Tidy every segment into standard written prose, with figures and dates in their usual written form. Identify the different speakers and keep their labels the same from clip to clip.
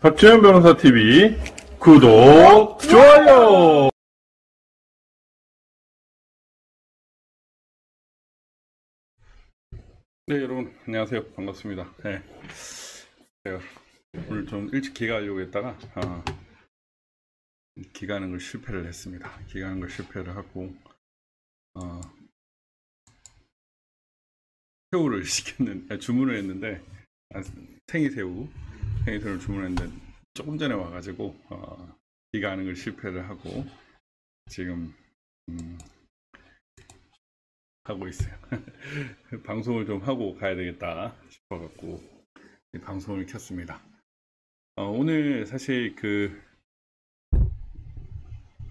Speaker 1: 박지현 변호사 TV 구독, 좋아요. 네, 여러분 안녕하세요. 반갑습니다. 네, 제가 오늘 좀 일찍 귀가하려고 했다가 귀가하는 걸 실패를 했습니다. 귀가하는 걸 실패를 하고 새우를 주문을 했는데 생이새우를 주문했는데 조금 전에 와가지고 귀가하는 걸 실패를 하고 지금 하고 있어요. 방송을 좀 하고 가야 되겠다 싶어갖고 방송을 켰습니다. 오늘 사실 그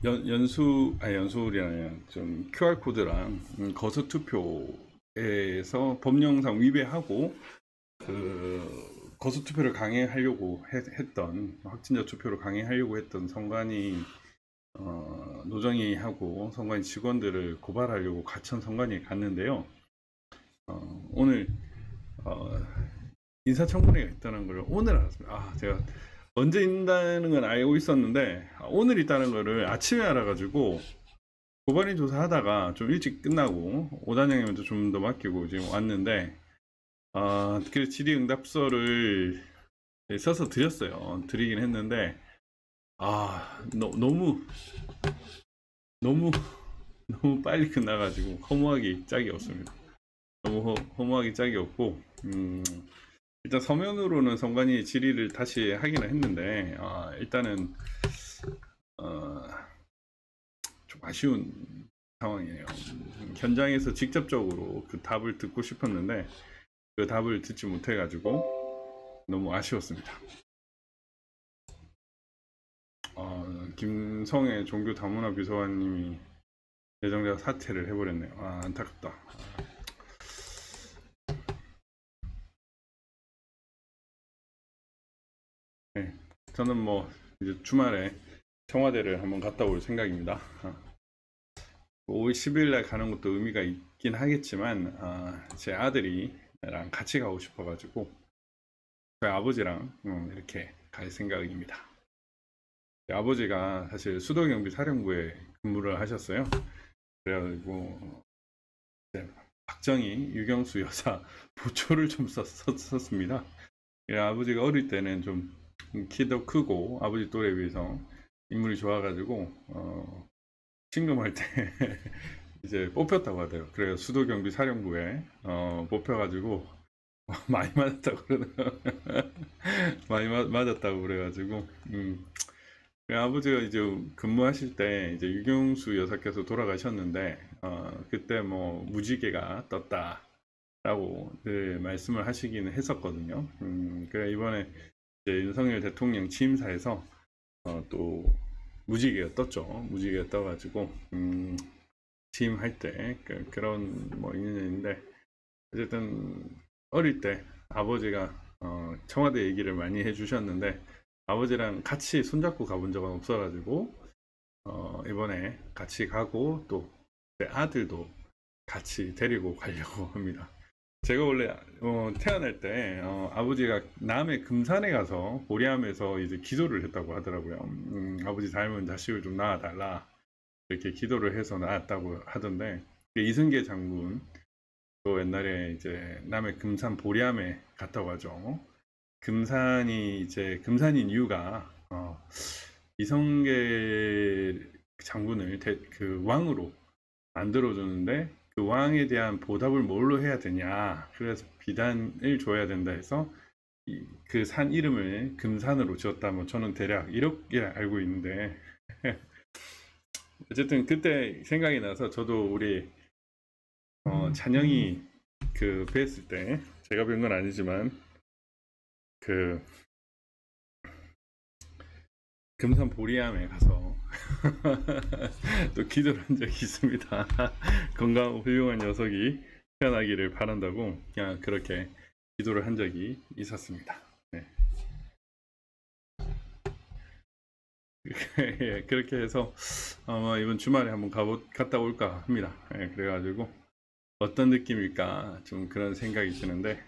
Speaker 1: 연수리랑 좀 QR코드랑 거소투표에서 법령상 위배하고 그 거소투표를 강행하려고 했던 확진자 투표를 강행하려고 했던 선관위 노정위하고 선관위 직원들을 고발하려고 가천 선관위에 갔는데요. 오늘 인사청문회가 있다는 걸 오늘 알았습니다. 제가 언제 있다는 건 알고 있었는데 오늘 있다는 거를 아침에 알아가지고 고발인 조사하다가 좀 일찍 끝나고 오단장님한테 좀 더 맡기고 지금 왔는데 그 질의응답서를 써서 드리긴 했는데 너무 빨리 끝나가지고 허무하기 짝이 없습니다. 너무 허무하기 짝이 없고 일단 서면으로는 선관위 질의를 다시 하기는 했는데 일단은 좀 아쉬운 상황이에요. 현장에서 직접적으로 그 답을 듣고 싶었는데 그 답을 듣지 못해가지고 너무 아쉬웠습니다. 김성애 종교다문화 비서관님이 예정자 사퇴를 해버렸네요. 안타깝다. 네, 저는 뭐 이제 주말에 청와대를 한번 갔다 올 생각입니다. 5월 10일 날 가는 것도 의미가 있긴 하겠지만 제 아들이랑 같이 가고 싶어가지고 저희 아버지랑 이렇게 갈 생각입니다. 아버지가 사실 수도경비사령부에 근무를 하셨어요. 그래가지고 박정희, 유경수 여사 보초를 좀 썼습니다. 아버지가 어릴 때는 좀 키도 크고 아버지 또래에 비해서 인물이 좋아가지고 신금할 때 이제 뽑혔다고 하대요. 그래서 수도경비사령부에 뽑혀가지고 많이 맞았다고 그래가지고 아버지가 이제 근무하실 때 이제 유경수 여사께서 돌아가셨는데 그때 뭐 무지개가 떴다라고 말씀을 하시기는 했었거든요. 그래 이번에 이제 윤석열 대통령 취임사에서 또 무지개가 떴죠. 무지개가 떠가지고 취임할 때 그런 뭐 인연인데 어쨌든 어릴 때 아버지가 청와대 얘기를 많이 해주셨는데 아버지랑 같이 손잡고 가본 적은 없어가지고 이번에 같이 가고 또 제 아들도 같이 데리고 가려고 합니다. 제가 원래 태어날 때 아버지가 남해 금산에 가서 보리암에서 이제 기도를 했다고 하더라고요. 아버지 닮은 자식을 좀 낳아달라 이렇게 기도를 해서 낳았다고 하던데 이승계 장군 또 옛날에 이제 남해 금산 보리암에 갔다고 하죠. 금산이 이제 금산인 이유가 이성계 장군을 그 왕으로 만들어주는데 그 왕에 대한 보답을 뭘로 해야 되냐, 그래서 비단을 줘야 된다 해서 그 산 이름을 금산으로 지었다, 뭐 저는 대략 이렇게 알고 있는데 어쨌든 그때 생각이 나서 저도 우리 찬영이 그 뵀을 때, 제가 뵌 건 아니지만 그 금산 보리암에 가서 또 기도를 한 적이 있습니다. 건강하고 훌륭한 녀석이 태어나기를 바란다고 그냥 그렇게 기도를 한 적이 있었습니다. 네. 예, 그렇게 해서 아마 이번 주말에 한번 갔다 올까 합니다. 예, 그래가지고 어떤 느낌일까 좀 그런 생각이 드는데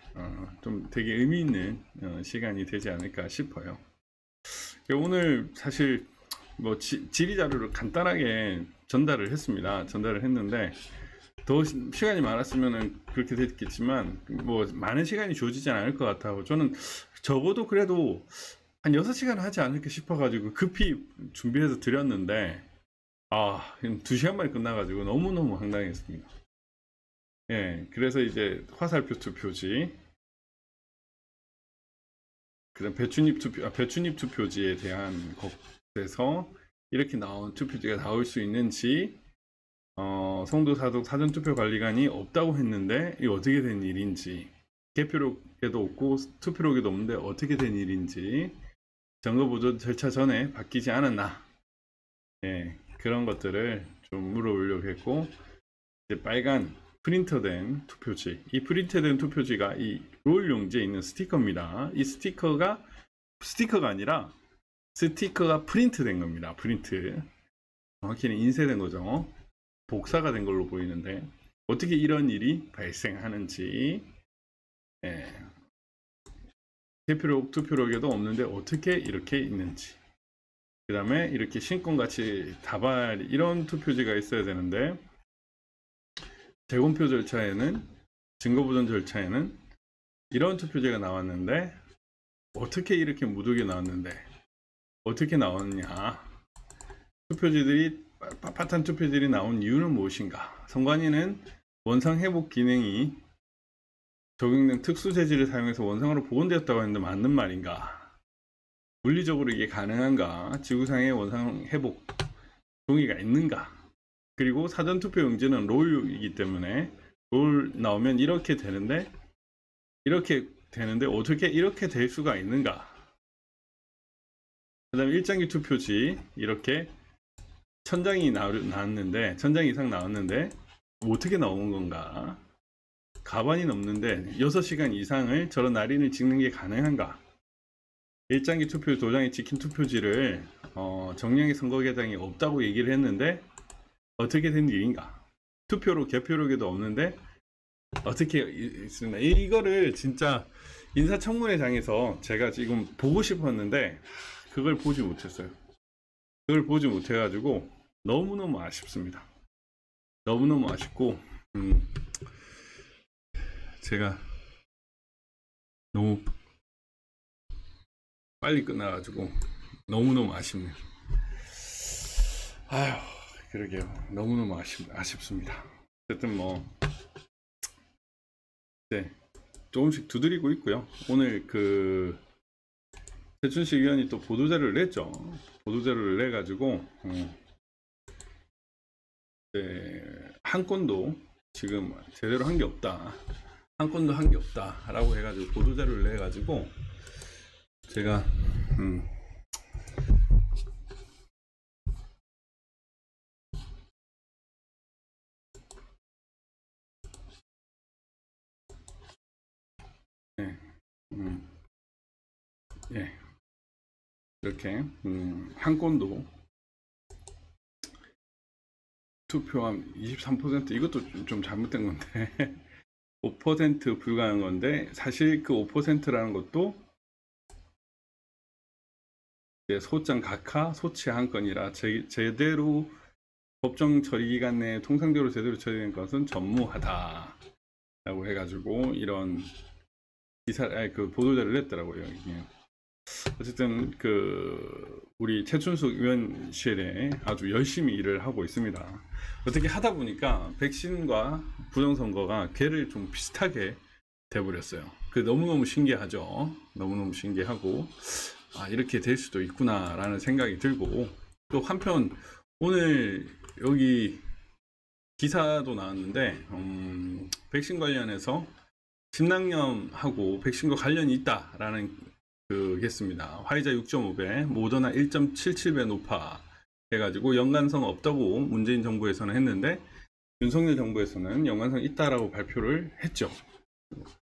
Speaker 1: 좀 되게 의미 있는 시간이 되지 않을까 싶어요. 오늘 사실 뭐 질의 자료를 간단하게 전달을 했습니다. 전달을 했는데 더 시간이 많았으면 그렇게 됐겠지만 뭐 많은 시간이 주어지지 않을 것 같아요. 저는 적어도 그래도 한 6시간 하지 않을까 싶어가지고 급히 준비해서 드렸는데 2시간 만에 끝나가지고 너무너무 황당했습니다. 예, 그래서 이제 화살표 투표지, 그다음 배춧잎 투표지에 대한 것에서 이렇게 나온 투표지가 나올 수 있는지, 송도사독 사전투표관리관이 없다고 했는데 이게 어떻게 된 일인지, 개표록에도 없고 투표록에도 없는데 어떻게 된 일인지, 정거보조 절차 전에 바뀌지 않았나, 예, 그런 것들을 좀 물어보려고 했고, 이제 빨간 프린터된 투표지, 이 프린트된 투표지가 이 롤 용지에 있는 스티커입니다. 이 스티커가 아니라 스티커가 프린트된 겁니다. 프린트, 정확히는 인쇄된 거죠. 복사가 된 걸로 보이는데 어떻게 이런 일이 발생하는지, 예, 개표록 투표록에도 없는데 어떻게 이렇게 있는지, 그 다음에 이렇게 신권같이 다발 이런 투표지가 있어야 되는데 재검표 절차에는, 증거보전 절차에는 이런 투표지가 나왔는데 어떻게 이렇게 무더기에 나왔는데 어떻게 나왔느냐, 투표지들이 빳빳한 투표지들이 나온 이유는 무엇인가, 선관위는 원상 회복 기능이 적용된 특수 재질을 사용해서 원상으로 복원되었다고 했는데 맞는 말인가, 물리적으로 이게 가능한가, 지구상에 원상 회복 동의가 있는가, 그리고 사전투표 용지는 롤이기 때문에 롤 나오면 이렇게 되는데 어떻게 이렇게 될 수가 있는가, 그 다음에 일장기 투표지 이렇게 1000장이 나왔는데 1000장 이상 나왔는데 어떻게 나온 건가, 가반이 넘는데 6시간 이상을 저런 날인을 찍는 게 가능한가, 일장기 투표 도장에 찍힌 투표지를 정량의 선거개장이 없다고 얘기를 했는데 어떻게 된 일인가, 투표록 개표록에도 없는데 어떻게 있습니다. 이거를 진짜 인사청문회장에서 제가 지금 보고 싶었는데 그걸 보지 못했어요. 그걸 보지 못해가지고 너무너무 아쉽습니다. 너무너무 아쉽고 제가 너무 빨리 끝나가지고 너무너무 아쉽네요. 아휴, 그러게요. 너무너무 아쉽습니다. 어쨌든 뭐 네, 조금씩 두드리고 있고요. 오늘 그 최춘식 의원이 또 보도자료를 냈죠. 보도자료를 내가지고 네, 한 건도 지금 제대로 한 게 없다, 한 건도 한 게 없다 라고 해가지고 보도자료를 내가지고 제가 네, 예, 이렇게 한 건도 투표함 23%, 이것도 좀 잘못된 건데 5% 불가한 건데, 사실 그 5%라는 것도 이제 소장 각하 소치 한 건이라 제대로 법정 처리 기간 내에 통상대로 제대로 처리된 것은 전무하다 라고 해가지고 이런 기사, 그 보도자를 냈더라고요. 이게 어쨌든 우리 최춘숙 의원실에 아주 열심히 일을 하고 있습니다. 어떻게 하다 보니까 백신과 부정선거가 궤를 좀 비슷하게 돼버렸어요. 너무너무 신기하죠. 너무너무 신기하고 이렇게 될 수도 있구나 라는 생각이 들고, 또 한편 오늘 여기 기사도 나왔는데 백신 관련해서 심낭염하고 백신과 관련이 있다라는 겠습니다. 화이자 6.5배, 모더나 1.77배 높아 해가지고 연관성 없다고 문재인 정부에서는 했는데, 윤석열 정부에서는 연관성 있다라고 발표를 했죠.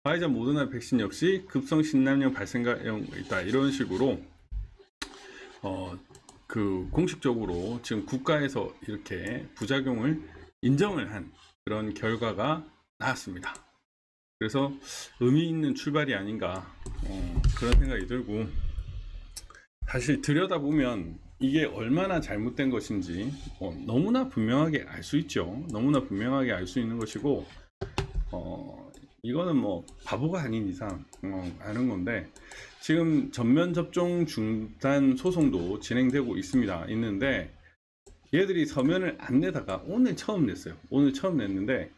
Speaker 1: 화이자 모더나 백신 역시 급성 심낭염 발생가용 있다, 이런 식으로 공식적으로 지금 국가에서 이렇게 부작용을 인정을 한 그런 결과가 나왔습니다. 그래서 의미 있는 출발이 아닌가 그런 생각이 들고, 사실 들여다보면 이게 얼마나 잘못된 것인지 너무나 분명하게 알 수 있죠. 너무나 분명하게 알 수 있는 것이고, 이거는 뭐 바보가 아닌 이상 아는 건데, 지금 전면 접종 중단 소송도 진행되고 있는데 얘들이 서면을 안 내다가 오늘 처음 냈어요. 오늘 처음 냈는데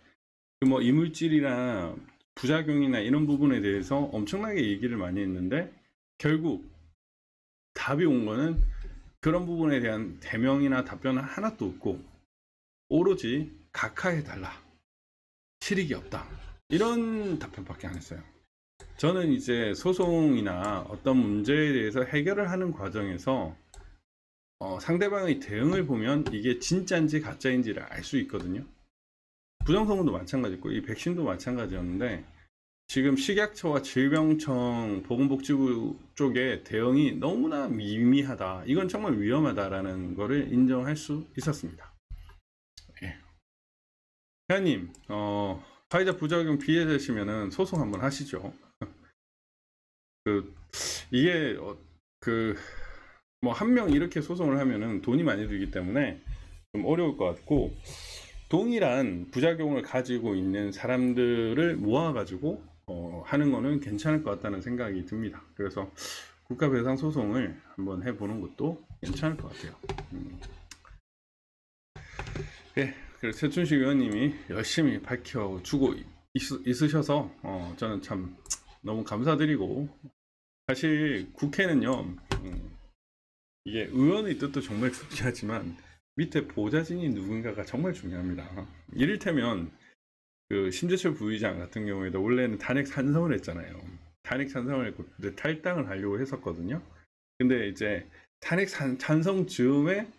Speaker 1: 뭐 이물질이나 부작용이나 이런 부분에 대해서 엄청나게 얘기를 많이 했는데, 결국 답이 온 거는 그런 부분에 대한 대명이나 답변은 하나도 없고, 오로지 각하해달라, 실익이 없다, 이런 답변밖에 안 했어요. 저는 이제 소송이나 어떤 문제에 대해서 해결을 하는 과정에서 상대방의 대응을 보면 이게 진짜인지 가짜인지를 알 수 있거든요. 부정선거도 마찬가지고 이 백신도 마찬가지였는데, 지금 식약처와 질병청, 보건복지부 쪽의 대응이 너무나 미미하다, 이건 정말 위험하다라는 거를 인정할 수 있었습니다. 예. 회원님, 화이자 부작용 피해자시면은 소송 한번 하시죠. 이게 뭐 한 명 이렇게 소송을 하면은 돈이 많이 들기 때문에 좀 어려울 것 같고, 동일한 부작용을 가지고 있는 사람들을 모아가지고 하는 거는 괜찮을 것 같다는 생각이 듭니다. 그래서 국가배상 소송을 한번 해보는 것도 괜찮을 것 같아요. 네, 그래서 최춘식 의원님이 열심히 밝혀주고 있으셔서 저는 참 너무 감사드리고, 사실 국회는요, 이게 의원의 뜻도 정말 중요하지만 밑에 보좌진이 누군가가 정말 중요합니다. 이를테면 심재철 부의장 같은 경우에도 원래는 탄핵 찬성을 했잖아요. 탄핵 찬성을 했고 탈당을 하려고 했었거든요. 근데 이제 탄핵 찬성 즈음에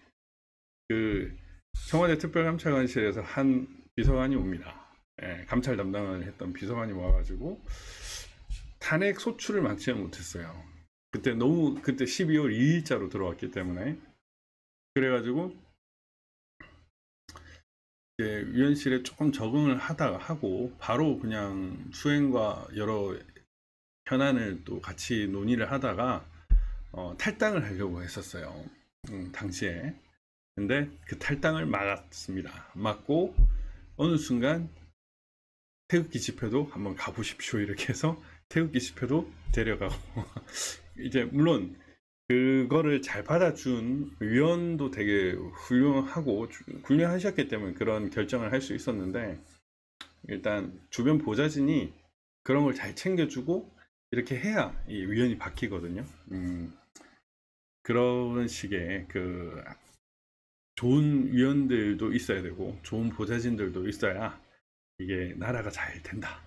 Speaker 1: 청와대 특별감찰관실에서 한 비서관이 옵니다. 예, 감찰 담당을 했던 비서관이 와가지고 탄핵 소추를 막지는 못했어요. 그때 12월 2일자로 들어왔기 때문에. 그래가지고 위원실에 조금 적응을 하고 바로 그냥 수행과 여러 현안을 또 같이 논의를 하다가 탈당을 하려고 했었어요. 당시에. 근데 그 탈당을 막았습니다. 막고 어느 순간 태극기 집회도 한번 가보십시오, 이렇게 해서 태극기 집회도 데려가고 이제 물론 그거를 잘 받아준 위원도 되게 훌륭하셨기 때문에 그런 결정을 할 수 있었는데, 일단 주변 보좌진이 그런 걸 잘 챙겨주고 이렇게 해야 이 위원이 바뀌거든요. 그런 식의 좋은 위원들도 있어야 되고 좋은 보좌진들도 있어야 이게 나라가 잘 된다.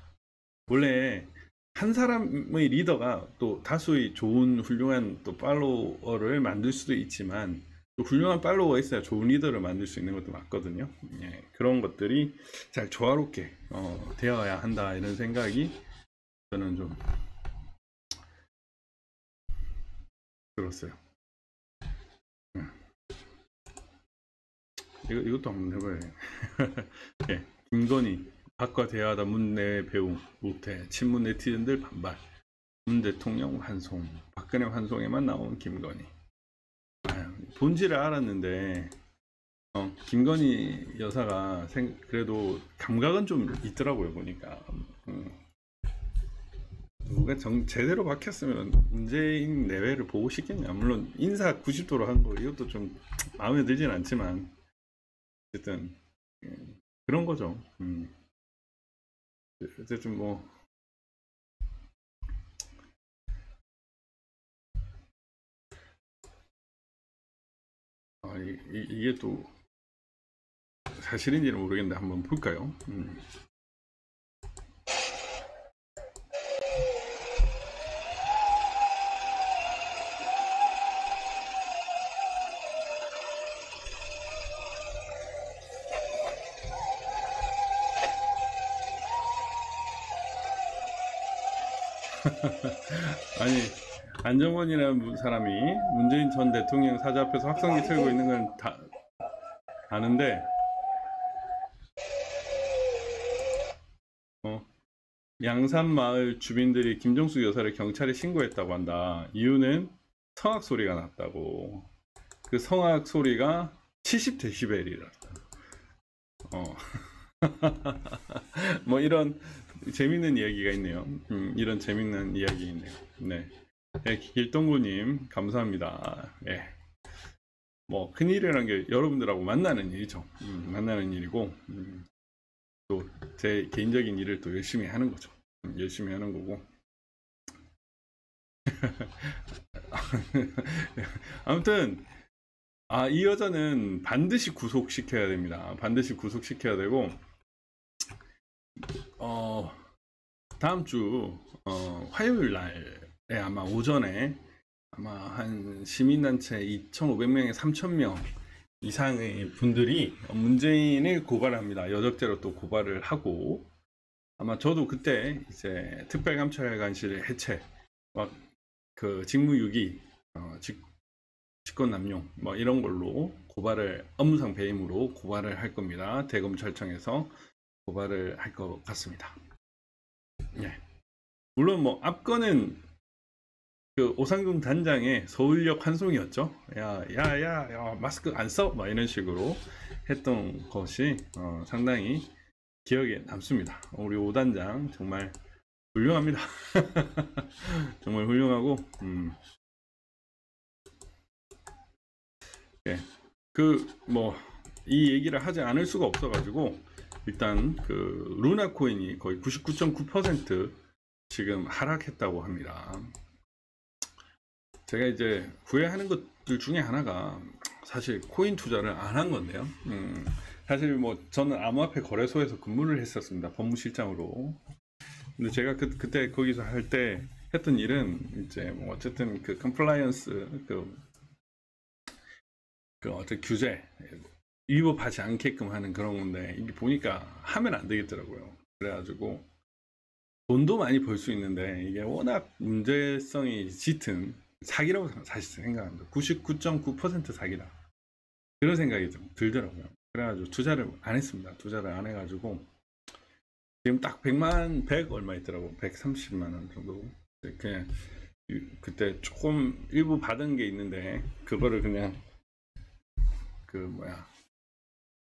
Speaker 1: 원래 한 사람의 리더가 또 다수의 좋은 훌륭한 또 팔로워를 만들 수도 있지만, 또 훌륭한 팔로워가 있어야 좋은 리더를 만들 수 있는 것도 맞거든요. 예, 그런 것들이 잘 조화롭게 되어야 한다, 이런 생각이 저는 좀 들었어요. 이것도 한번 해봐요. 예, 김건희 밖과 대화하다 문내 배움 못해, 친문 네티즌들 반발, 문 대통령 환송, 박근혜 환송에만 나온 김건희. 본질을 알았는데 김건희 여사가 그래도 감각은 좀 있더라고요, 보니까. 누가 제대로 박혔으면 문재인 내외를 보고 싶겠냐. 물론 인사 90도로 한 거 이것도 좀 마음에 들진 않지만 어쨌든 그런 거죠. 어쨌든 뭐 이게 또 사실인지는 모르겠는데 한번 볼까요? 아니 안정권이라는 사람이 문재인 전 대통령 사자 앞에서 확성기 틀고 있는 건 다 아는데 양산마을 주민들이 김정숙 여사를 경찰에 신고했다고 한다. 이유는 성악 소리가 났다고. 그 성악 소리가 70데시벨이라. 뭐 이런 재밌는 이야기가 있네요. 이런 재밌는 이야기 있네요. 네. 네, 길동구님 감사합니다. 예. 뭐 큰일이라는 게 여러분들하고 만나는 일이죠. 만나는 일이고 또 제 개인적인 일을 또 열심히 하는 거죠. 열심히 하는 거고. 아무튼 이 여자는 반드시 구속시켜야 됩니다. 반드시 구속시켜야 되고 다음 주 화요일 날에 아마 오전에 아마 한 시민단체 2,500명에 3,000명 이상의 분들이 문재인을 고발합니다. 여적죄로 또 고발을 하고 아마 저도 그때 이제 특별감찰관실 해체, 막 그 직무유기, 직권남용 뭐 이런 걸로 고발을 업무상 배임으로 고발을 할 겁니다. 대검찰청에서 고발을 할 것 같습니다. 예. 물론 뭐 앞건은 그 오상금 단장의 서울역 환송이었죠. 야 마스크 안 써? 막 이런 식으로 했던 것이 상당히 기억에 남습니다. 우리 오 단장 정말 훌륭합니다. 정말 훌륭하고 예. 그 뭐 이 얘기를 하지 않을 수가 없어가지고 일단 그 루나 코인이 거의 99.9% 지금 하락했다고 합니다. 제가 이제 후회하는 것들 중에 하나가 사실 코인 투자를 안 한 건데요. 사실 뭐 저는 암호화폐 거래소에서 근무를 했었습니다. 법무실장으로. 근데 제가 그때 거기서 할 때 했던 일은 이제 뭐 어쨌든 그 컴플라이언스 그 어떤 규제 위법하지 않게끔 하는 그런 건데 이게 보니까 하면 안 되겠더라고요. 그래가지고 돈도 많이 벌 수 있는데 이게 워낙 문제성이 짙은 사기라고 사실 생각합니다. 99.9% 사기다. 그런 생각이 좀 들더라고요. 그래가지고 투자를 안 했습니다. 투자를 안 해가지고 지금 딱 100 얼마 있더라고. 130만 원 정도. 그냥 그때 조금 일부 받은 게 있는데 그거를 그냥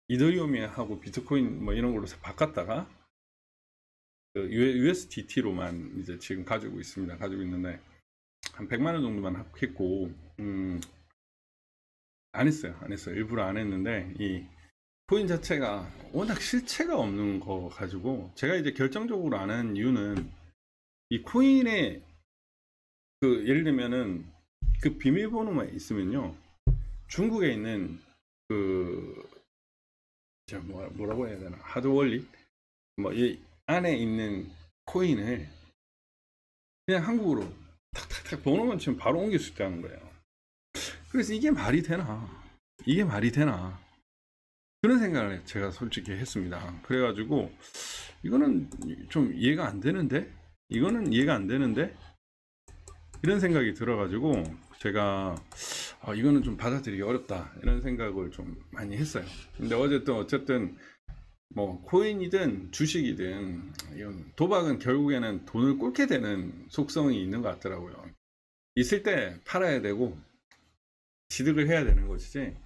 Speaker 1: 이더리움하고 비트코인 뭐 이런 걸로 바꿨다가 그 USDT로만 이제 지금 가지고 있습니다. 가지고 있는데 한 100만 원 정도만 했고 안 했어요. 일부러 안 했는데 이 코인 자체가 워낙 실체가 없는 거 가지고 제가 이제 결정적으로 안 하는 이유는 이 코인에 그 예를 들면은 그 비밀번호만 있으면요 중국에 있는 그 뭐라고 해야 되나 하드월릿 뭐 이 안에 있는 코인을 그냥 한국으로 탁탁탁 번호만 치면 바로 옮길 수 있다는 거예요. 그래서 이게 말이 되나 그런 생각을 제가 솔직히 했습니다. 그래가지고 이거는 좀 이해가 안 되는데 이런 생각이 들어가지고 제가 이거는 좀 받아들이기 어렵다 이런 생각을 좀 많이 했어요. 근데 어쨌든 뭐 코인이든 주식이든 이건 도박은 결국에는 돈을 꿀게 되는 속성이 있는 것 같더라고요. 있을 때 팔아야 되고 취득을 해야 되는 것이지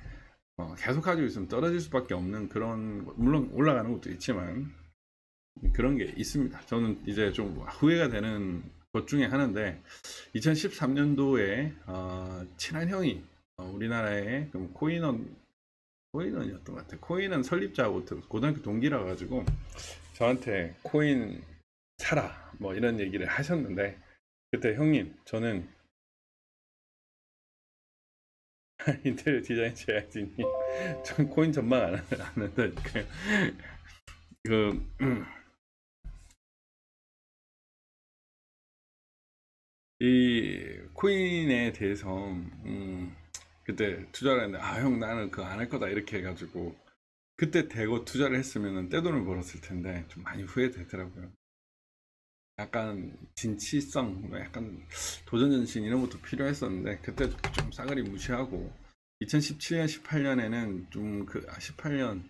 Speaker 1: 계속 가지고 있으면 떨어질 수밖에 없는 그런, 물론 올라가는 것도 있지만 그런 게 있습니다. 저는 이제 좀 후회가 되는 것 중에 하나인데 2013년도에 친한 형이 우리나라의 코인원이었던 것 같아요. 코인원 설립자하고 고등학교 동기라 가지고 저한테 코인 사라 뭐 이런 얘기를 하셨는데 그때 형님 저는 인테리어 디자인 제작진님 전 코인 전망 안 한다니까요. 그 이 코인에 대해서 그때 투자를 했는데 아 형 나는 그거 안 할 거다 이렇게 해가지고 그때 대거 투자를 했으면 떼돈을 벌었을 텐데 좀 많이 후회되더라고요. 약간 진취성, 뭐 약간 도전정신 이런 것도 필요했었는데 그때 좀 싸그리 무시하고 2017년, 18년에는 좀 18년,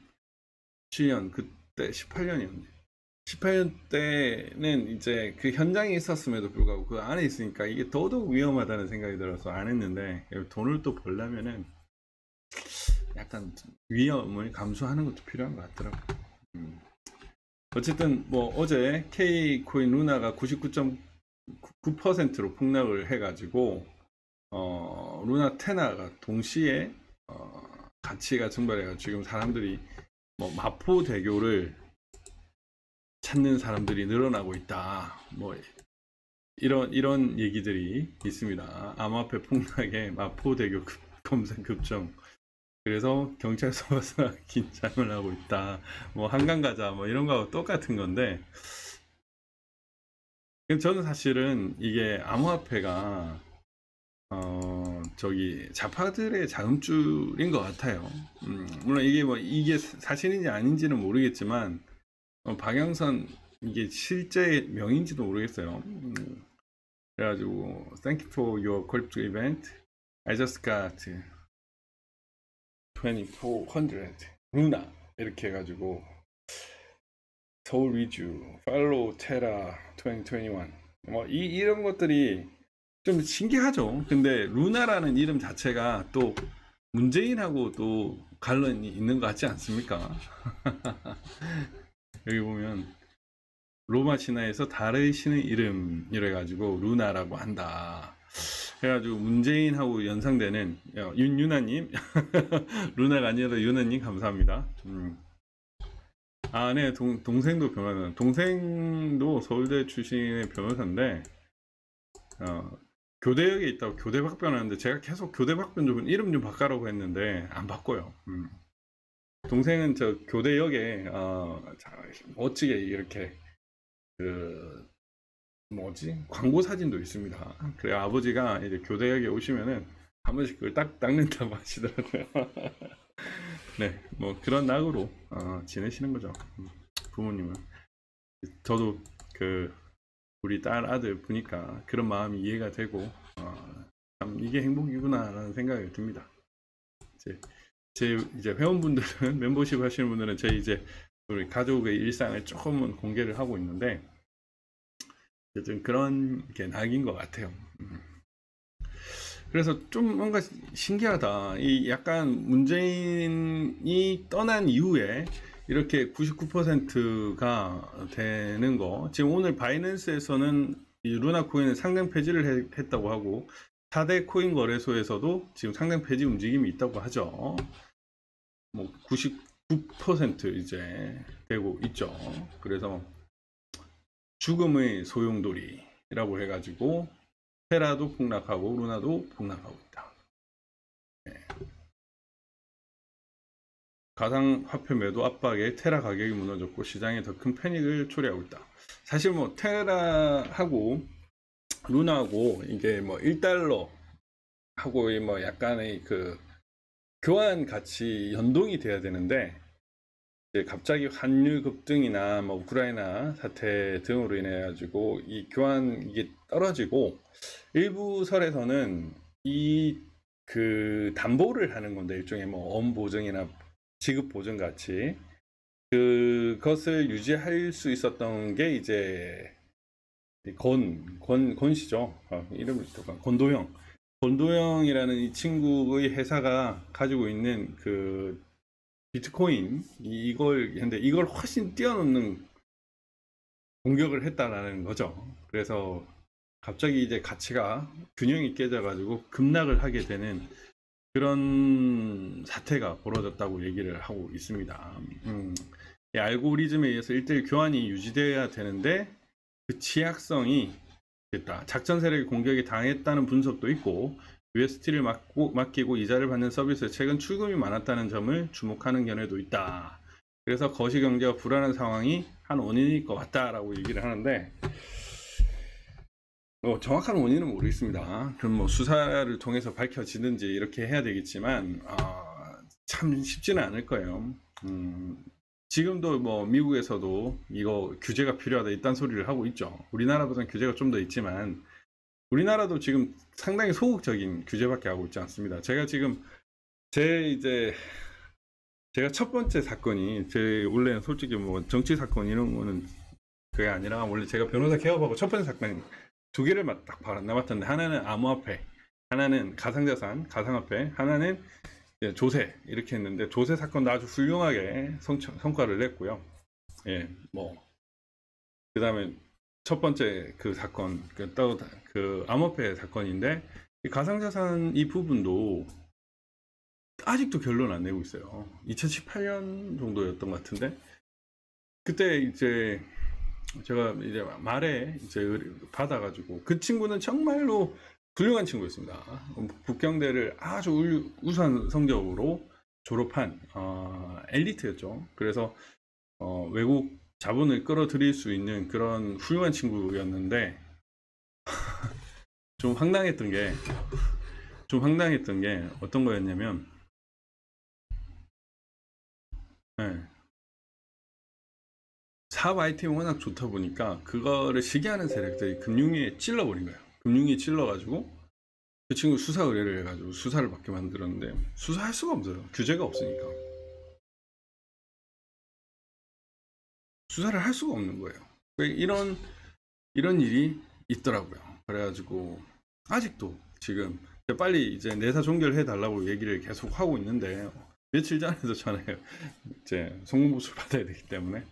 Speaker 1: 7년 그때 18년이었네. 18년 때는 이제 그 현장에 있었음에도 불구하고 그 안에 있으니까 이게 더더욱 위험하다는 생각이 들어서 안 했는데 돈을 또 벌려면은 약간 위험을 감수하는 것도 필요한 것 같더라고요. 어쨌든 뭐 어제 K코인 루나가 99.9%로 폭락을 해가지고 루나 테나가 동시에 가치가 증발해가 지금 사람들이 뭐 마포대교를 찾는 사람들이 늘어나고 있다. 뭐 이런 얘기들이 있습니다. 암호화폐 폭락에 마포대교 검색 급증. 그래서 경찰서가 긴장을 하고 있다. 뭐 한강 가자 뭐 이런 거하고 똑같은 건데 저는 사실은 이게 암호화폐가 저기 좌파들의 자금줄인 것 같아요. 물론 이게 뭐 이게 사실인지 아닌지는 모르겠지만 박영선 이게 실제 명인지도 모르겠어요. 그래가지고 Thank you for your crypto event. I just got 2400 루나 이렇게 해가지고 서울 위주 팔로우 테라 2021 뭐 이런 것들이 좀 신기하죠. 근데 루나라는 이름 자체가 또 문재인하고 또 관련이 있는 것 같지 않습니까? 여기 보면 로마 신화에서 달의 신의 이름 이래가지고 루나라고 한다. 그래가지고 문재인하고 연상되는 윤유나님 루나가 아니라 유나님 감사합니다. 아, 네, 동생도 변호사. 동생도 서울대 출신의 변호사인데 교대역에 있다고 교대박 변하는데 제가 계속 교대박 변 좀 이름 좀 바꿔라고 했는데 안 바꿔요. 동생은 저 교대역에 멋지게 이렇게 그 뭐지 광고 사진도 있습니다. 그래 아버지가 이제 교대역에 오시면은 한 번씩 그걸 딱 닦는다고 하시더라고요. 네, 뭐 그런 낙으로 지내시는 거죠. 부모님은. 저도 그 우리 딸 아들 보니까 그런 마음이 이해가 되고 참 이게 행복이구나라는 생각이 듭니다. 제 이제 회원분들은 멤버십 하시는 분들은 제 이제 우리 가족의 일상을 조금은 공개를 하고 있는데 어쨌든 그런 게 낙인 것 같아요. 그래서 좀 뭔가 신기하다. 이 약간 문재인이 떠난 이후에 이렇게 99%가 되는 거. 지금 오늘 바이낸스에서는 이 루나 코인을 상장 폐지를 했다고 하고 4대 코인 거래소에서도 지금 상장 폐지 움직임이 있다고 하죠. 뭐 99% 이제 되고 있죠. 그래서 죽음의 소용돌이라고 해가지고 테라도 폭락하고 루나도 폭락하고 있다. 네. 가상화폐 매도 압박에 테라 가격이 무너졌고 시장에 더 큰 패닉을 초래하고 있다. 사실 뭐 테라하고 루나하고 이게 뭐 1달러 하고 뭐 약간의 그 교환 가치 연동이 돼야 되는데 이제 갑자기 환율 급등이나 뭐 우크라이나 사태 등으로 인해 가지고 이 교환 이게 떨어지고 일부 설에서는 이 그 담보를 하는 건데 일종의 뭐 엄보증이나 지급 보증 같이 그것을 유지할 수 있었던 게 이제 권씨죠. 이름을 또 권도형이라는 이 친구의 회사가 가지고 있는 그 비트코인 근데 이걸 훨씬 뛰어넘는 공격을 했다라는 거죠. 그래서 갑자기 이제 가치가 균형이 깨져가지고 급락을 하게 되는 그런 사태가 벌어졌다고 얘기를 하고 있습니다. 이 알고리즘에 의해서 1:1 교환이 유지되어야 되는데 그 취약성이 됐다. 작전 세력이 공격에 당했다는 분석도 있고 UST를 맡기고 이자를 받는 서비스에 최근 출금이 많았다는 점을 주목하는 견해도 있다. 그래서 거시경제가 불안한 상황이 한 원인일 것 같다라고 얘기를 하는데 정확한 원인은 모르겠습니다. 그럼 뭐 수사를 통해서 밝혀지든지 이렇게 해야 되겠지만 참 쉽지는 않을 거예요. 지금도 뭐 미국에서도 이거 규제가 필요하다 이딴 소리를 하고 있죠. 우리나라보다는 규제가 좀 더 있지만 우리나라도 지금 상당히 소극적인 규제밖에 하고 있지 않습니다. 제가 지금 제가 첫 번째 사건이 원래는 솔직히 뭐 정치 사건 이런 거는 그게 아니라 원래 제가 변호사 개업하고 첫 번째 사건이 2개를 딱 남았던데 하나는 암호화폐, 하나는 가상자산, 가상화폐, 하나는 조세 이렇게 했는데 조세 사건도 아주 훌륭하게 성과를 냈고요. 예, 뭐 그 다음에 첫 번째 그 사건 그 암호화폐 사건인데 이 가상자산 이 부분도 아직도 결론 안 내고 있어요. 2018년 정도였던 것 같은데 그때 이제 제가 이제 말에 이제 받아가지고 그 친구는 정말로 훌륭한 친구였습니다. 북경대를 아주 우수한 성적으로 졸업한 엘리트였죠. 그래서 외국 자본을 끌어들일 수 있는 그런 훌륭한 친구였는데 좀 황당했던 게 어떤 거였냐면 네. 사업 아이템이 워낙 좋다 보니까 그거를 시기하는 세력들이 금융위에 찔러버린 거예요. 금융위에 찔러가지고 그 친구 수사 의뢰를 해가지고 수사를 받게 만들었는데 수사할 수가 없어요. 규제가 없으니까 수사를 할 수가 없는 거예요. 이런 일이 있더라고요. 그래가지고 아직도 지금 빨리 이제 내사 종결해 달라고 얘기를 계속 하고 있는데 며칠 전에도 전에 이제 송금보수를 받아야 되기 때문에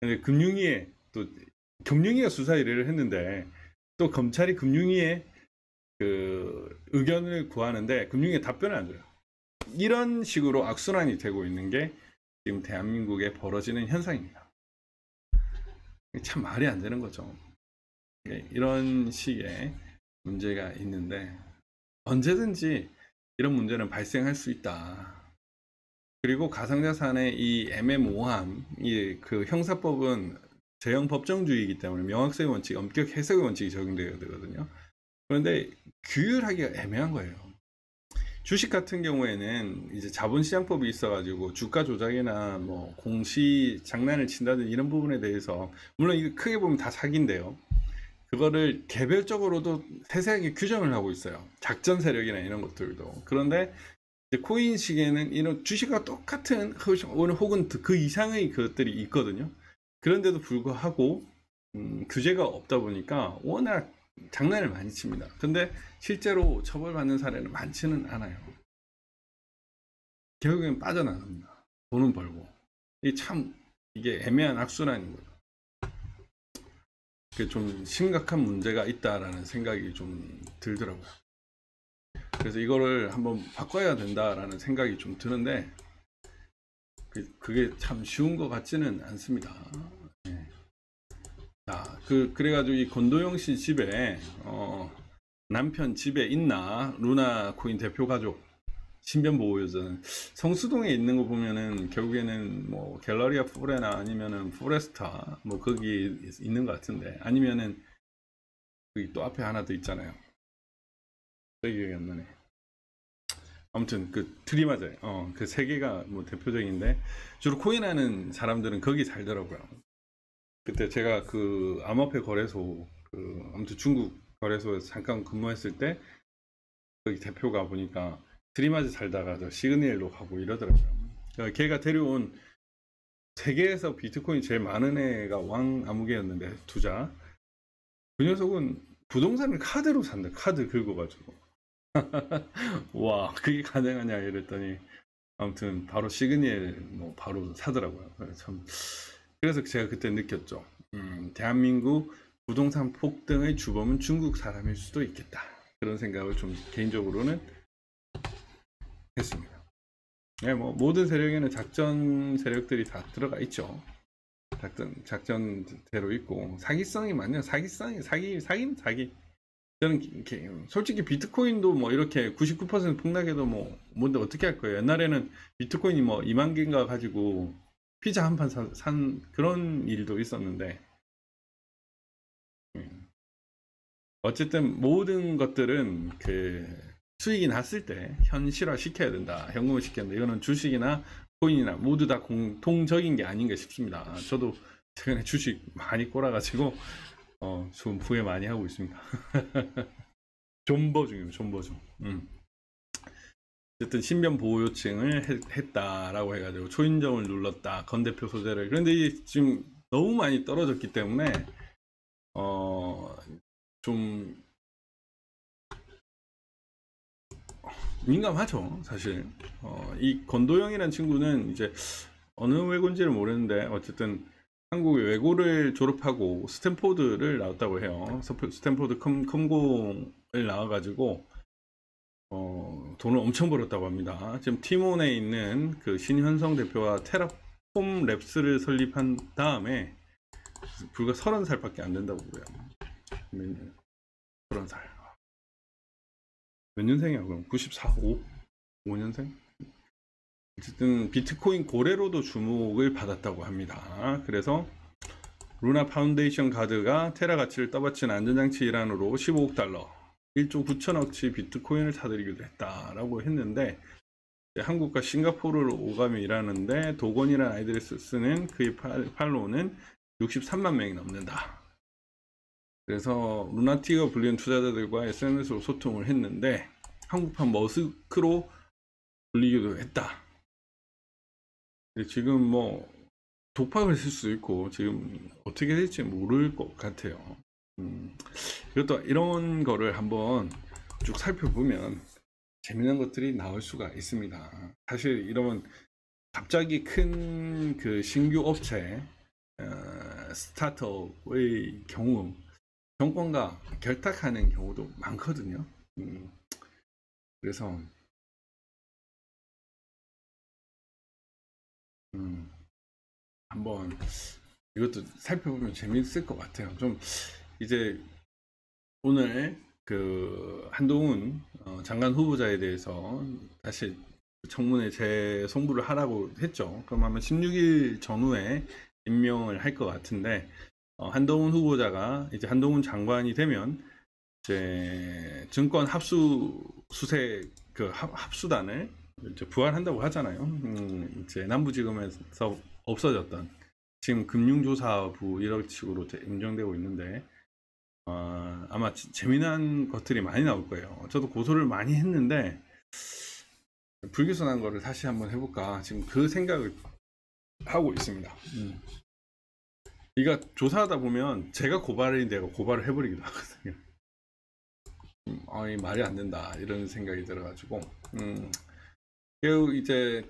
Speaker 1: 근데 금융위가 수사 의뢰를 했는데 또 검찰이 금융위에 그 의견을 구하는데 금융위에 답변을 안 줘요. 이런 식으로 악순환이 되고 있는 게 지금 대한민국에 벌어지는 현상입니다. 참 말이 안 되는 거죠. 이런 식의 문제가 있는데 언제든지 이런 문제는 발생할 수 있다. 그리고 가상자산의 이 애매모호함, 그 형사법은 제형 법정주의이기 때문에 명확성의 원칙, 엄격 해석의 원칙이 적용되어야 되거든요. 그런데 규율하기가 애매한 거예요. 주식 같은 경우에는 이제 자본시장법이 있어가지고 주가 조작이나 뭐 공시 장난을 친다든지 이런 부분에 대해서 물론 이거 크게 보면 다 사기인데요. 그거를 개별적으로도 세세하게 규정을 하고 있어요. 작전 세력이나 이런 것들도. 그런데 코인 시계는 이런 주식과 똑같은 혹은 그 이상의 것들이 있거든요. 그런데도 불구하고 규제가 없다 보니까 워낙 장난을 많이 칩니다. 근데 실제로 처벌받는 사례는 많지는 않아요. 결국엔 빠져나갑니다. 돈은 벌고. 이게 애매한 악순환인 거죠. 좀 심각한 문제가 있다라는 생각이 좀 들더라고요. 그래서 이거를 한번 바꿔야 된다라는 생각이 좀 드는데 그게 참 쉬운 것 같지는 않습니다. 네. 자, 그래가지고 이 권도영 씨 집에 남편 집에 있나 루나 코인 대표 가족 신변 보호 요정 성수동에 있는 거 보면은 결국에는 뭐 갤러리아 포레나 아니면은 포레스타 뭐 거기 있는 것 같은데 아니면은 여기 또 앞에 하나 더 있잖아요. 기억이 안 나네. 아무튼 그 트리마제 그 세 개가 뭐 대표적인데 주로 코인하는 사람들은 거기 살더라고요. 그때 제가 그 암호화폐 거래소 아무튼 중국 거래소에서 잠깐 근무했을 때 거기 대표가 보니까 트리마제 살다가 저 시그니엘로 가고 이러더라고요. 그러니까 걔가 데려온 세계에서 비트코인 제일 많은 애가 왕 아무개였는데 투자 그 녀석은 부동산을 카드로 산다. 카드 긁어가지고 와 그게 가능하냐 이랬더니 아무튼 바로 시그니엘 뭐 바로 사더라고요. 그래서 제가 그때 느꼈죠. 대한민국 부동산 폭등의 주범은 중국 사람일 수도 있겠다. 그런 생각을 좀 개인적으로는 했습니다. 네, 뭐 모든 세력에는 작전 세력들이 다 들어가 있죠. 작전대로 있고 사기성이 많네요. 사기성이 사기는 사기. 저는 솔직히 비트코인도 뭐 이렇게 99% 폭락해도 뭐 뭔데 어떻게 할 거예요. 옛날에는 비트코인이 뭐 2만 개인가 가지고 피자 한 판 산 그런 일도 있었는데 어쨌든 모든 것들은 그 수익이 났을 때 현실화 시켜야 된다. 현금화 시켜야 된다. 이거는 주식이나 코인이나 모두 다 공통적인 게 아닌가 싶습니다. 저도 최근에 주식 많이 꼬라가지고 좀 후회 많이 하고 있습니다. 존버 중이에요. 존버 중. 어쨌든 신변 보호 요청을 했다라고 해가지고 초인종을 눌렀다. 건대표 소재를. 그런데 이게 지금 너무 많이 떨어졌기 때문에 좀 민감하죠, 사실. 이 권도영이라는 친구는 이제 어느 외고인지를 모르는데 어쨌든 한국의 외고를 졸업하고 스탠포드를 나왔다고 해요. 스탠포드 컴공을 나와가지고 돈을 엄청 벌었다고 합니다. 지금 팀원에 있는 그 신현성 대표와 테라폼 랩스를 설립한 다음에 불과 30살밖에 안 된다고 그래요. 30살. 몇 년생이야 그럼? 94? 5년생? 어쨌든 비트코인 고래로도 주목을 받았다고 합니다. 그래서 루나 파운데이션 가드가 테라 가치를 떠받친 안전장치 일환으로 15억 달러 1조 9천억치 비트코인을 사들이기도 했다라고 했는데 한국과 싱가포르를 오가며 일하는데 도건이라는 아이들을 쓰는 그의 팔로우는 63만 명이 넘는다. 그래서 루나티가 불리는 투자자들과 SNS로 소통을 했는데 한국판 머스크로 불리기도 했다. 지금 뭐 독박을 쓸 수 있고 지금 어떻게 될지 모를 것 같아요. 이것도 이런 거를 한번 쭉 살펴보면 재미난 것들이 나올 수가 있습니다. 사실 이런 갑자기 큰 그 신규 업체 스타트업의 경우 정권과 결탁하는 경우도 많거든요. 그래서 한번 이것도 살펴보면 재미있을 것 같아요. 좀 이제 오늘 그 한동훈 장관 후보자에 대해서 다시 청문회 재송부를 하라고 했죠. 그럼 아마 16일 전후에 임명을 할 것 같은데 한동훈 후보자가 이제 한동훈 장관이 되면 이제 증권 수색 그 합수단을 이제 부활한다고 하잖아요. 이제 남부지검에서 없어졌던 지금 금융조사부 이런 식으로 임명되고 있는데 아마 재미난 것들이 많이 나올 거예요. 저도 고소를 많이 했는데 불기소한 거를 다시 한번 해볼까 지금 그 생각을 하고 있습니다. 이가 조사하다 보면 제가 고발인데 고발을 해버리기도 하거든요. 말이 안 된다 이런 생각이 들어가지고 결국 이제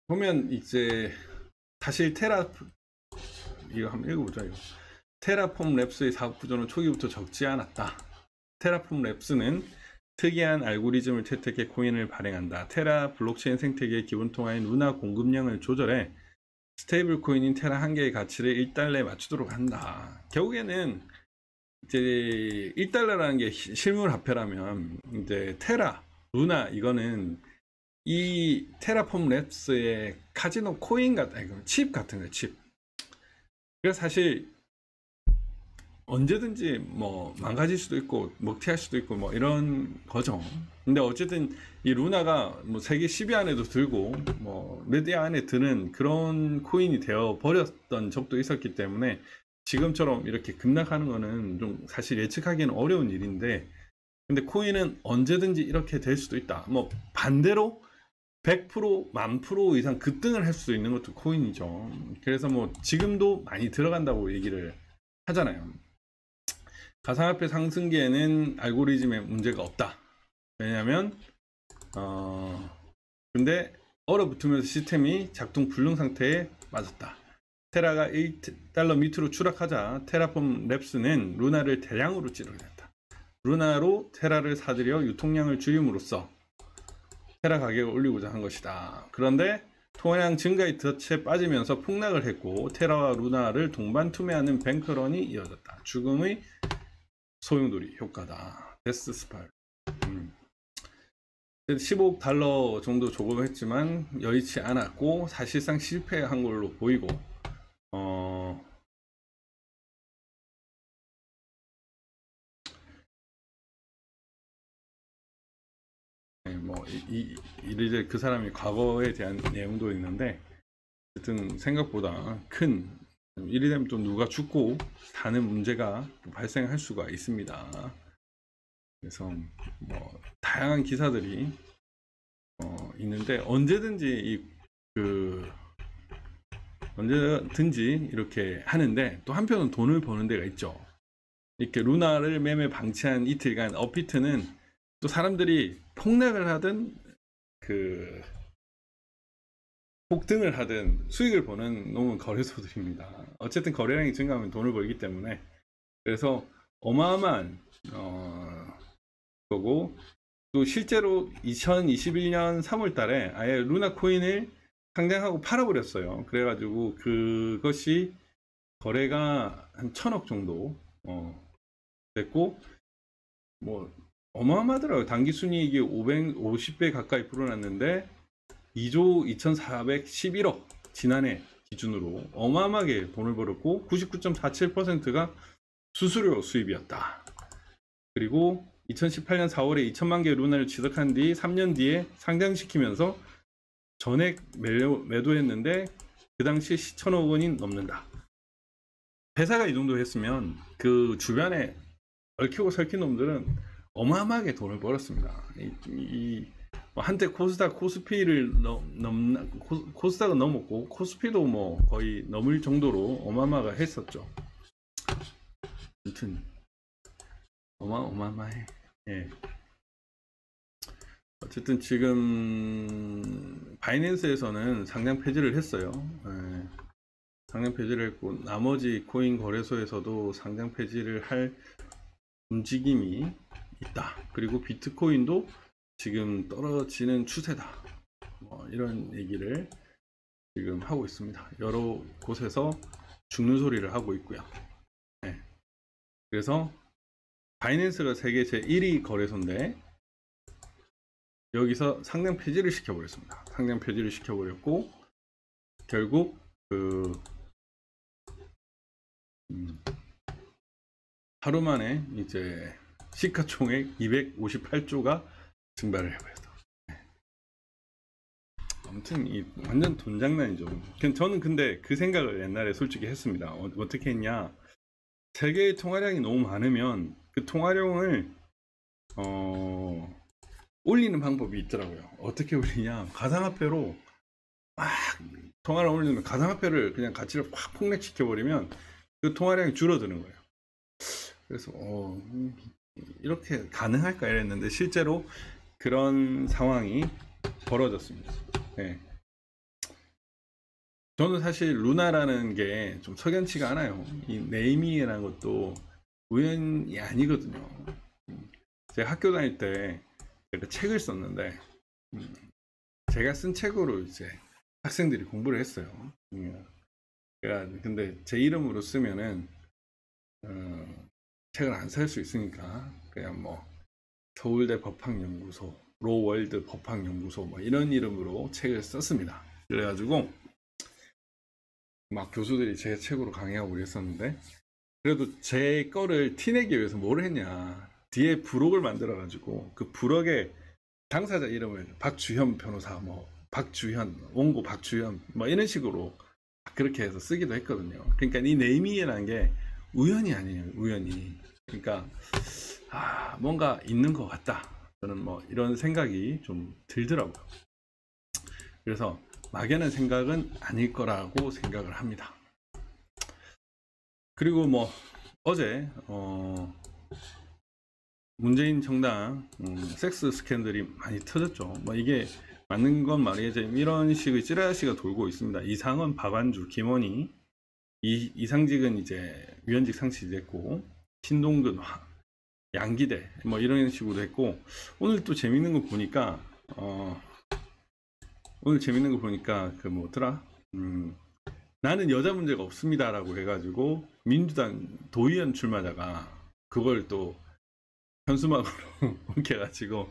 Speaker 1: 보면 이제 사실 이거 한번 읽어보자. 이거 테라폼 랩스의 사업 구조는 초기부터 적지 않았다. 테라폼 랩스는 특이한 알고리즘을 채택해 코인을 발행한다. 테라 블록체인 생태계의 기본 통화인 루나 공급량을 조절해 스테이블 코인인 테라 한 개의 가치를 1달러에 맞추도록 한다. 결국에는 이제 1달러라는 게 실물 화폐라면 이제 테라, 루나 이거는 이 테라폼 랩스의 카지노 코인 같은 칩 같은 거예요. 칩. 그래서 사실 언제든지 뭐 망가질 수도 있고 먹튀할 수도 있고 뭐 이런 거죠. 근데 어쨌든 이 루나가 뭐 세계 10위 안에도 들고 뭐 몇 위 안에 드는 그런 코인이 되어 버렸던 적도 있었기 때문에 지금처럼 이렇게 급락하는 거는 좀 사실 예측하기는 어려운 일인데 근데 코인은 언제든지 이렇게 될 수도 있다. 뭐 반대로 100%, 1000% 이상 급등을 할 수 있는 것도 코인이죠. 그래서 뭐 지금도 많이 들어간다고 얘기를 하잖아요. 가상화폐 상승기에는 알고리즘에 문제가 없다. 왜냐하면 근데 얼어붙으면서 시스템이 작동 불능 상태에 맞았다. 테라가 $1 밑으로 추락하자 테라폼 랩스는 루나를 대량으로 찌르겠다. 루나로 테라를 사들여 유통량을 줄임으로써 테라 가격을 올리고자 한 것이다. 그런데 통화량 증가의 덫에 빠지면서 폭락을 했고 테라와 루나를 동반 투매하는 뱅크런이 이어졌다. 죽음의 소용돌이 효과다. 데스 스파이럴. $15억 정도 조급했지만 여의치 않았고 사실상 실패한 걸로 보이고 뭐 이제 그 사람이 과거에 대한 내용도 있는데 어쨌든 생각보다 큰 이리 되면 또 누가 죽고 사는 문제가 발생할 수가 있습니다. 그래서 뭐 다양한 기사들이 있는데 언제든지 언제든지 이렇게 하는데 또 한편은 돈을 버는 데가 있죠. 이렇게 루나를 매매 방치한 이틀간 업비트는 또 사람들이 폭락을 하든 폭등을 하든 수익을 보는 놈은 거래소들입니다. 어쨌든 거래량이 증가하면 돈을 벌기 때문에 그래서 어마어마한 거고 또 실제로 2021년 3월 달에 아예 루나 코인을 상장하고 팔아버렸어요. 그래가지고 그것이 거래가 한 1000억 정도 됐고 뭐 어마어마하더라고요. 당기순이익이 550배 가까이 불어났는데 2조 2411억 지난해 기준으로 어마어마하게 돈을 벌었고 99.47%가 수수료 수입이었다. 그리고 2018년 4월에 2천만 개 루나를 취득한 뒤 3년 뒤에 상장시키면서 전액 매도했는데 그 당시 1000억 원이 넘는다. 회사가 이 정도 했으면 그 주변에 얽히고 설킨 놈들은 어마어마하게 돈을 벌었습니다. 한때 코스닥 코스피를 코스닥은 넘었고 코스피도 뭐 거의 넘을 정도로 어마어마하게 했었죠. 아무튼 어마어마해. 예. 어쨌든 지금 바이낸스에서는 상장 폐지를 했어요. 예. 상장 폐지를 했고 나머지 코인 거래소에서도 상장 폐지를 할 움직임이 있다. 그리고 비트코인도 지금 떨어지는 추세다. 뭐 이런 얘기를 지금 하고 있습니다. 여러 곳에서 죽는 소리를 하고 있고요. 네. 그래서 바이낸스가 세계 제1위 거래소인데 여기서 상장 폐지를 시켜버렸습니다. 상장 폐지를 시켜버렸고 결국 하루 만에 이제 시가총액 258조가 증발을 해버렸다. 네. 아무튼 완전 돈 장난이죠. 저는 근데 그 생각을 옛날에 솔직히 했습니다. 어떻게 했냐? 세계의 통화량이 너무 많으면 그 통화량을 올리는 방법이 있더라고요. 어떻게 올리냐? 가상화폐로 막 통화를 올리면 가상화폐를 그냥 가치를 확 폭락시켜 버리면 그 통화량이 줄어드는 거예요. 그래서 이렇게 가능할까 이랬는데 실제로 그런 상황이 벌어졌습니다. 네. 저는 사실 루나라는 게 좀 석연치가 않아요. 이 네이밍이라는 것도 우연이 아니거든요. 제가 학교 다닐 때 제가 책을 썼는데 제가 쓴 책으로 이제 학생들이 공부를 했어요. 근데 제 이름으로 쓰면은 책을 안 살 수 있으니까 그냥 뭐 서울대 법학연구소, 로월드 법학연구소 뭐 이런 이름으로 책을 썼습니다. 그래가지고 막 교수들이 제 책으로 강의하고 그랬었는데 그래도 제 거를 티내기 위해서 뭘 했냐, 뒤에 부록을 만들어 가지고 그 부록에 당사자 이름을 박주현 변호사, 뭐 박주현, 원고 박주현 뭐 이런 식으로 그렇게 해서 쓰기도 했거든요. 그러니까 이 네이밍이라는 게 우연이 아니에요. 우연이. 그러니까 뭔가 있는 것 같다. 저는 뭐 이런 생각이 좀 들더라고요. 그래서 막연한 생각은 아닐 거라고 생각을 합니다. 그리고 뭐 어제 문재인 정당 섹스 스캔들이 많이 터졌죠. 뭐 이게 맞는 건 말이죠. 이런 식의 찌라시가 돌고 있습니다. 이상원, 박완주, 김원희 이상직은 이제 위원직 상실됐고, 신동근, 양기대 뭐 이런 식으로 했고, 오늘 또 재밌는 거 보니까 그 뭐더라, 나는 여자 문제가 없습니다라고 해가지고 민주당 도의원 출마자가 그걸 또 현수막으로 옮겨가지고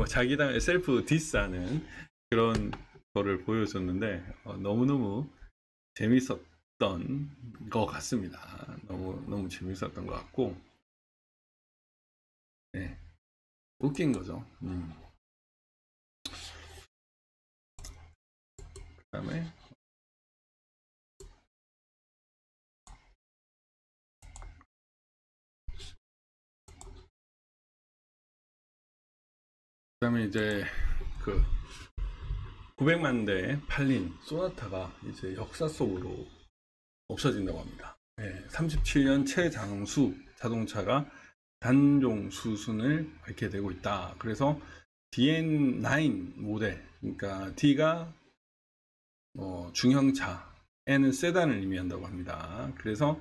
Speaker 1: 자기 당의 셀프 디스하는 그런 거를 보여줬는데 너무너무 재밌었던 것 같습니다. 너무 재밌었던 것 같고, 네, 웃긴 거죠. 그다음에 이제 그 900만 대 팔린 소나타가 이제 역사 속으로 없어진다고 합니다. 네, 37년 최장수 자동차가 단종 수순을 밟게 되고 있다. 그래서 DN9 모델, 그러니까 D가 중형차, N은 세단을 의미한다고 합니다. 그래서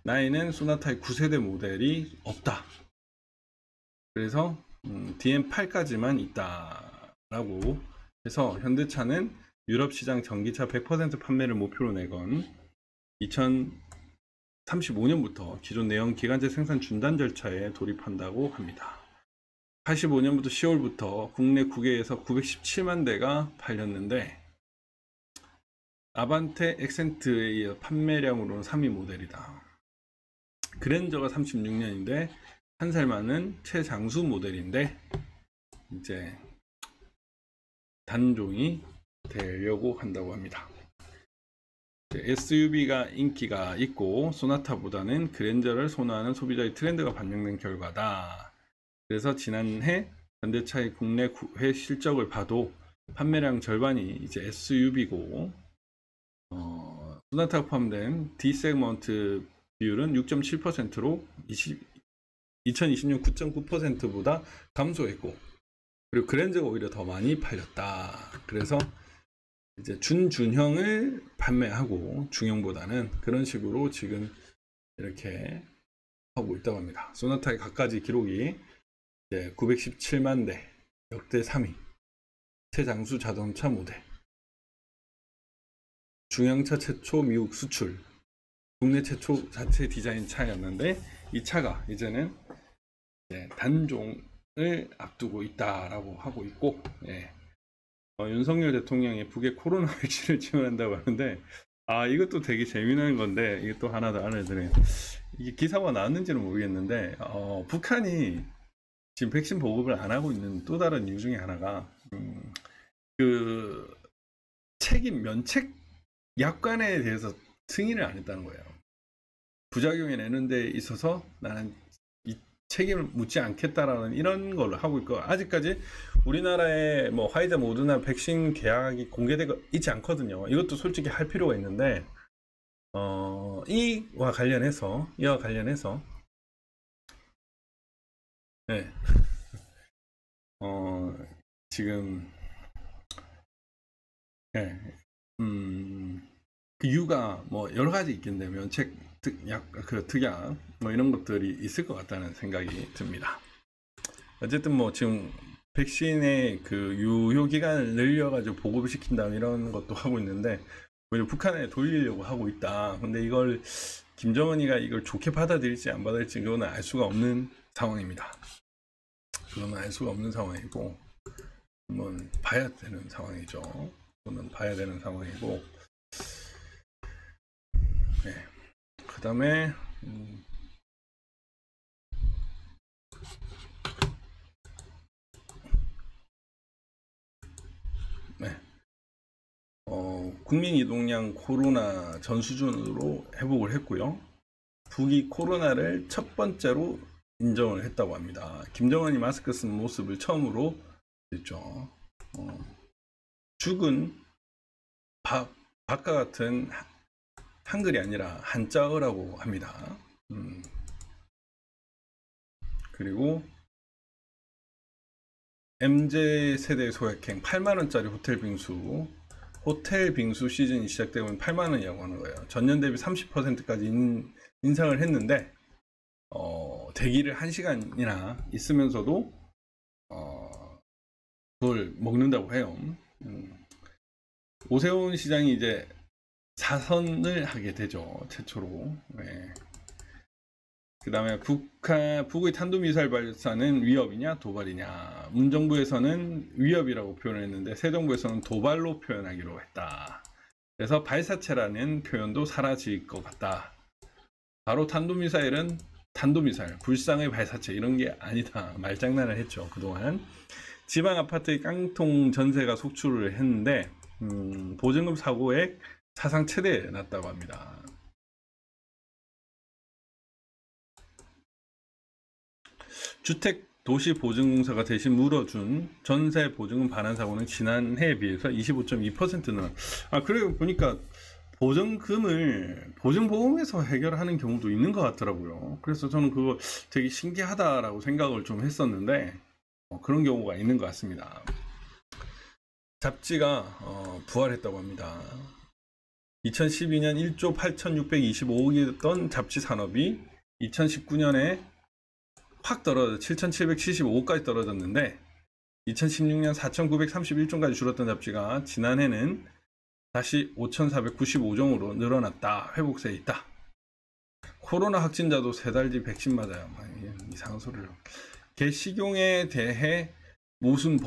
Speaker 1: 9은 소나타의 9세대 모델이 없다. 그래서 DN8까지만 있다라고 해서 현대차는 유럽 시장 전기차 100% 판매를 목표로 내건 2035년부터 기존 내연 기관차 생산 중단 절차에 돌입한다고 합니다. 85년부터 10월부터 국내 국외에서 917만 대가 팔렸는데 아반떼 액센트에 이어 판매량으로는 3위 모델이다. 그랜저가 36년인데 한 살 많은 최장수 모델인데 이제 단종이 되려고 한다고 합니다. SUV가 인기가 있고 소나타보다는 그랜저를 선호하는 소비자의 트렌드가 반영된 결과다. 그래서 지난해 현대차의 국내 구매 실적을 봐도 판매량 절반이 이제 SUV고 소나타가 포함된 D 세그먼트 비율은 6.7%로 2020년 9.9%보다 감소했고, 그리고 그랜저가 오히려 더 많이 팔렸다. 그래서 이제 준중형을 판매하고 중형보다는 그런 식으로 지금 이렇게 하고 있다고 합니다. 소나타의 갖가지 기록이 이제 917만 대, 역대 3위, 최장수 자동차 모델, 중형차 최초 미국 수출, 국내 최초 자체 디자인 차였는데 이 차가 이제는 단종을 앞두고 있다라고 하고 있고, 윤석열 대통령이 북에 코로나 백신을 지원한다고 하는데, 이것도 되게 재미난 건데, 이것도 하나 더 알려드려요. 이게 기사가 나왔는지는 모르겠는데, 북한이 지금 백신 보급을 안 하고 있는 또 다른 이유 중에 하나가, 그 면책 약관에 대해서 승인을 안 했다는 거예요. 부작용이 내는 데 있어서 나는 이 책임을 묻지 않겠다라는 이런 걸로 하고 있고, 아직까지 우리나라의 뭐 화이자 모더나 백신 계약이 공개되고 있지 않거든요. 이것도 솔직히 할 필요가 있는데 이와 관련해서 네. 지금 그 이유가 뭐 여러 가지 있겠는데 면책 특약 뭐 이런 것들이 있을 것 같다는 생각이 듭니다. 어쨌든 뭐 지금 백신의 그 유효 기간을 늘려가지고 보급을 시킨다 이런 것도 하고 있는데 오히려 북한에 돌리려고 하고 있다. 근데 이걸 김정은이가 이걸 좋게 받아들일지 안 받아들일지 그거는 알 수가 없는 상황입니다. 그거는 알 수가 없는 상황이고 한번 봐야 되는 상황이죠. 그거는 봐야 되는 상황이고, 네. 그 다음에 국민 이동량 코로나 전 수준으로 회복을 했고요. 북이 코로나를 첫 번째로 인정을 했다고 합니다. 김정은이 마스크 쓴 모습을 처음으로 했죠. 죽은 밥과 같은 한글이 아니라 한자어라고 합니다. 그리고 MZ 세대 소액행 8만원짜리 호텔 빙수 호텔 빙수 시즌이 시작되면 8만 원이라고 하는 거예요. 전년 대비 30%까지 인상을 했는데 대기를 1시간이나 있으면서도 그걸 먹는다고 해요. 오세훈 시장이 이제 사선을 하게 되죠. 최초로. 네. 그 다음에 북의 탄도미사일 발사는 위협이냐 도발이냐. 문정부에서는 위협이라고 표현했는데 새 정부에서는 도발로 표현하기로 했다. 그래서 발사체라는 표현도 사라질 것 같다. 바로 탄도미사일은 탄도미사일, 불상의 발사체 이런 게 아니다. 말장난을 했죠. 그동안. 지방 아파트의 깡통 전세가 속출을 했는데 보증금 사고액 사상 최대 났다고 합니다. 주택도시보증공사가 대신 물어준 전세 보증금 반환 사고는 지난해에 비해서 25.2% 는 그래요. 보니까 보증금을 보증보험에서 해결하는 경우도 있는 것 같더라고요. 그래서 저는 그거 되게 신기하다라고 생각을 좀 했었는데 그런 경우가 있는 것 같습니다. 잡지가 부활했다고 합니다. 2012년 1조 8,625억이었던 잡지 산업이 2019년에 확 떨어져 7,775억까지 떨어졌는데 2016년 4,931종까지 줄었던 잡지가 지난해는 다시 5,495종으로 늘어났다. 회복세에 있다. 코로나 확진자도 3달 뒤 백신 맞아요. 이상한 소리를. 개 식용에 대해 모순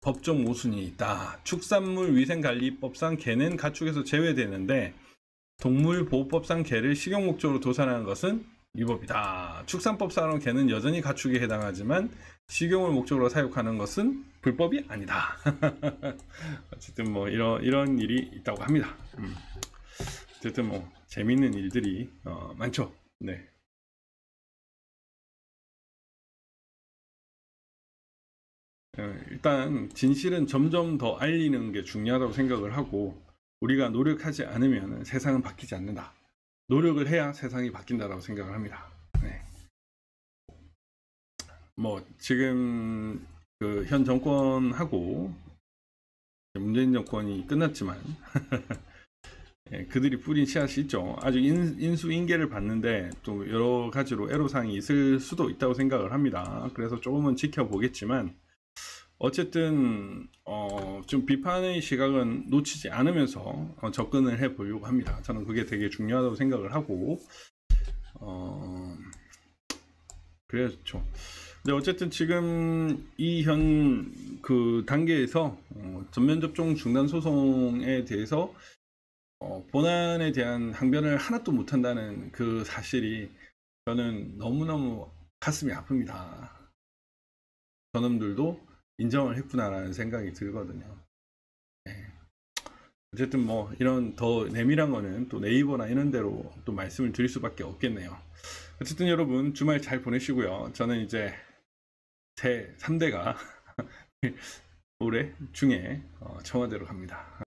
Speaker 1: 법적 모순이 있다. 축산물 위생관리법상 개는 가축에서 제외되는데 동물보호법상 개를 식용 목적으로 도산하는 것은 위법이다. 축산법상으로 개는 여전히 가축에 해당하지만 식용을 목적으로 사육하는 것은 불법이 아니다. 어쨌든 뭐 이런 일이 있다고 합니다. 어쨌든 뭐 재밌는 일들이 많죠. 네. 일단 진실은 점점 더 알리는 게 중요하다고 생각을 하고 우리가 노력하지 않으면 세상은 바뀌지 않는다. 노력을 해야 세상이 바뀐다라고 생각을 합니다. 네. 뭐 지금 그 현 정권하고 문재인 정권이 끝났지만 예, 그들이 뿌린 씨앗이 있죠. 아직 인수인계를 받는데 또 여러 가지로 애로사항이 있을 수도 있다고 생각을 합니다. 그래서 조금은 지켜보겠지만 어쨌든 좀 비판의 시각은 놓치지 않으면서 접근을 해 보려고 합니다. 저는 그게 되게 중요하다고 생각을 하고 그렇죠. 근데 어쨌든 지금 이 현 그 단계에서 전면 접종 중단 소송에 대해서 본안에 대한 항변을 하나도 못한다는 그 사실이 저는 너무너무 가슴이 아픕니다. 저놈들도 인정을 했구나라는 생각이 들거든요. 네. 어쨌든 뭐 이런 더 내밀한 거는 또 네이버나 이런 데로 또 말씀을 드릴 수밖에 없겠네요. 어쨌든 여러분 주말 잘 보내시고요. 저는 이제 제 3대가 올해 중에 청와대로 갑니다.